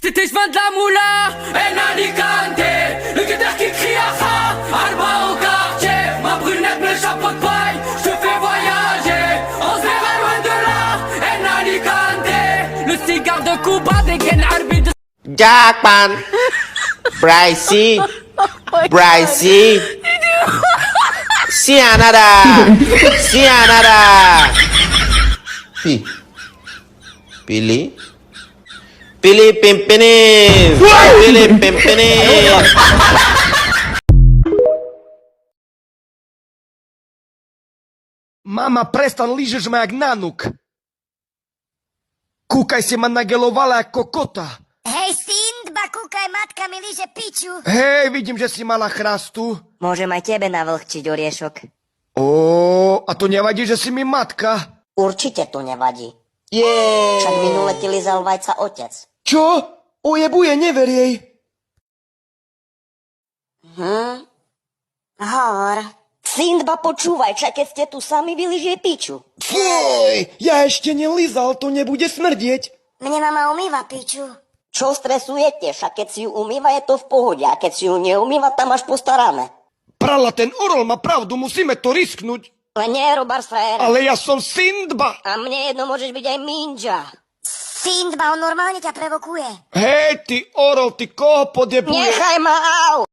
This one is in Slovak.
C'était joint de la moula, en Alicante. Le guetteur qui crie à ça, Alba au quartier. Ma brunette, le chapeau de paille, je te fais voyager. On se verra loin de là, en Alicante. Le cigare de Cuba, des gaines arbitres de... Jackpan Brycey Brycey Sianada Sianada Pilih Pilih Pimpinis Pilih Pimpinis Mama, prestan, ližeš ma jak nanuk. Kúkaj si ma nagelovala ako kota. Hej, Sindba, kúkaj, matka mi líže piču. Hej, vidím, že si mala chrastu. Môžem aj tebe navlhčiť oriešok. A to nevadí, že si mi matka. Určite to nevadí. Jej. Však minule ti lizal vajca otec. Čo? Ojebuje, never jej. Hovor. Sindba, počúvaj, čak keď ste tu sami, vyližie piču. Fuj, ja ešte nelizal, to nebude smrdieť. Mne mama umýva piču. Čo stresujete? Však keď si ju umýva, je to v pohode. A keď si ju neumýva, tam až postarané. Prala, ten orol má pravdu, musíme to risknúť. Ale nie, Robar frajer. Ale ja som Sindba. A mne jedno môžeš byť aj Minja. Sindba, on normálne ťa prevokuje. Hej, ty orol, ty koho podjebuješ? Nechaj ma, au!